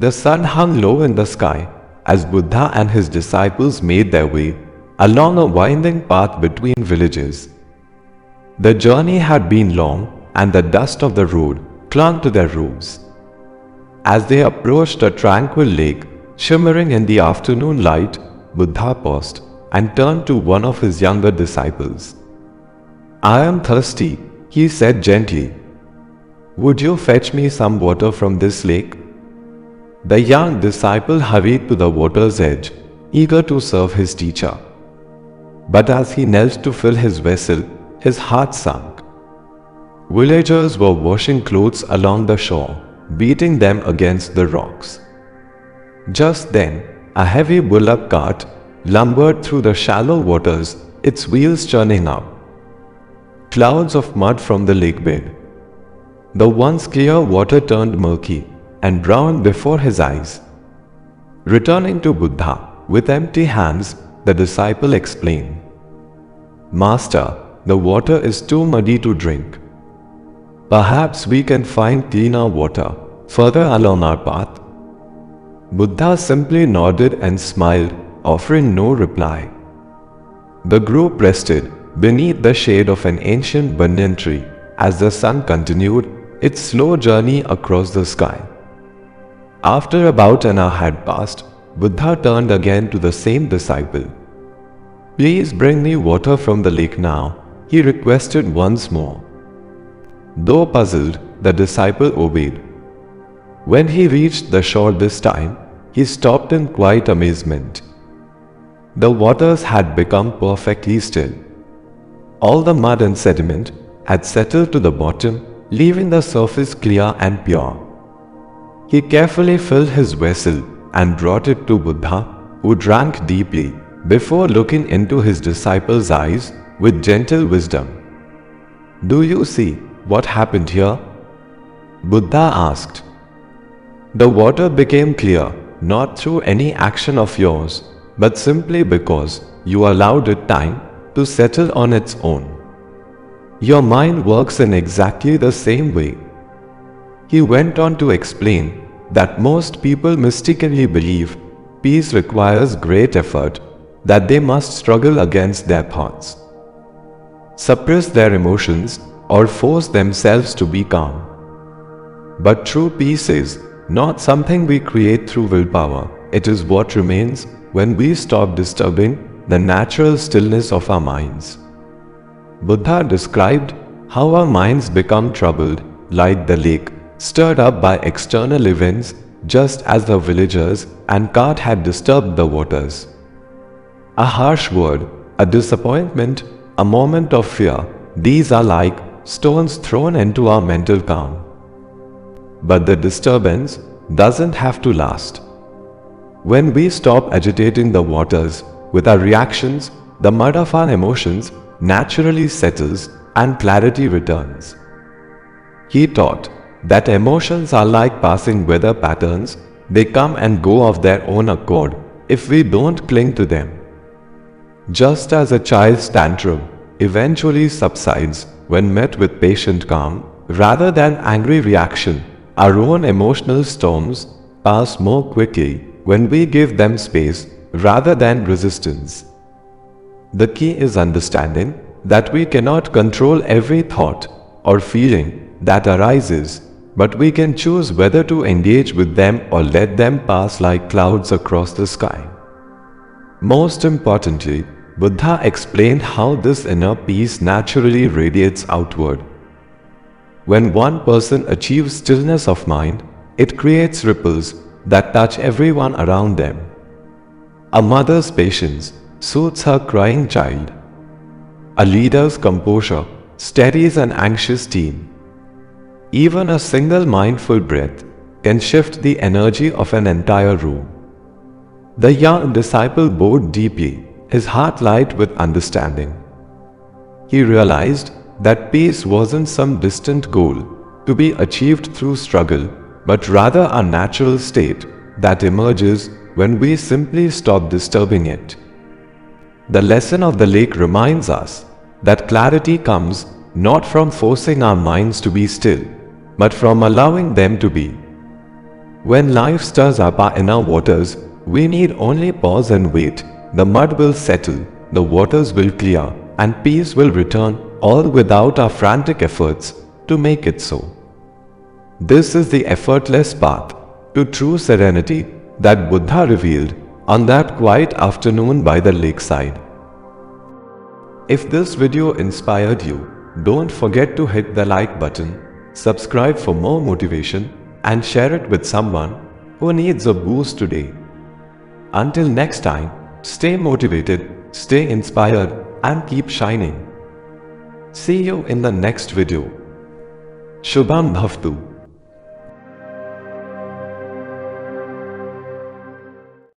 The sun hung low in the sky as Buddha and his disciples made their way along a winding path between villages. The journey had been long, and the dust of the road clung to their robes. As they approached a tranquil lake shimmering in the afternoon light, Buddha paused and turned to one of his younger disciples. "I am thirsty," he said gently. "Would you fetch me some water from this lake?" The young disciple hurried to the water's edge, eager to serve his teacher. But as he knelt to fill his vessel, his heart sunk. Villagers were washing clothes along the shore, beating them against the rocks. Just then, a heavy bullock cart lumbered through the shallow waters, its wheels churning up clouds of mud from the lakebed. The once clear water turned murky and brown before his eyes. Returning to Buddha with empty hands, the disciple explained, "Master, the water is too muddy to drink. Perhaps we can find cleaner water further along our path." Buddha simply nodded and smiled, offering no reply. The group rested beneath the shade of an ancient banyan tree as the sun continued its slow journey across the sky. After about an hour had passed, Buddha turned again to the same disciple. "Please bring me water from the lake now," he requested once more. Though puzzled, the disciple obeyed. When he reached the shore this time, he stopped in quiet amazement. The waters had become perfectly still. All the mud and sediment had settled to the bottom, leaving the surface clear and pure. He carefully filled his vessel and brought it to Buddha, who drank deeply before looking into his disciple's eyes with gentle wisdom. "Do you see what happened here?" Buddha asked. "The water became clear not through any action of yours, but simply because you allowed it time to settle on its own. Your mind works in exactly the same way." He went on to explain that most people mistakenly believe peace requires great effort, that they must struggle against their thoughts, suppress their emotions, or force themselves to be calm. But true peace is not something we create through willpower. It is what remains when we stop disturbing the natural stillness of our minds. Buddha described how our minds become troubled, like the lake, stirred up by external events, just as the villagers and cart had disturbed the waters. A harsh word, a disappointment, a moment of fear, these are like stones thrown into our mental calm. But the disturbance doesn't have to last. When we stop agitating the waters with our reactions, the mud of our emotions naturally settles and clarity returns. He taught that emotions are like passing weather patterns. They come and go of their own accord if we don't cling to them. Just as a child's tantrum eventually subsides when met with patient calm, rather than angry reaction, our own emotional storms pass more quickly when we give them space rather than resistance. The key is understanding that we cannot control every thought or feeling that arises, but we can choose whether to engage with them or let them pass like clouds across the sky. Most importantly, Buddha explained how this inner peace naturally radiates outward. When one person achieves stillness of mind, it creates ripples that touch everyone around them. A mother's patience soothes her crying child. A leader's composure steadies an anxious teen. Even a single mindful breath can shift the energy of an entire room. The young disciple bowed deeply, his heart light with understanding. He realized that peace wasn't some distant goal to be achieved through struggle, but rather a natural state that emerges when we simply stop disturbing it. The lesson of the lake reminds us that clarity comes not from forcing our minds to be still, but from allowing them to be. When life stirs up our inner waters, we need only pause and wait. The mud will settle, the waters will clear, and peace will return, all without our frantic efforts to make it so. This is the effortless path to true serenity that Buddha revealed on that quiet afternoon by the lakeside. If this video inspired you, don't forget to hit the like button, subscribe for more motivation, and share it with someone who needs a boost today. Until next time, stay motivated, stay inspired, and keep shining. See you in the next video. Shubham Bhavtu.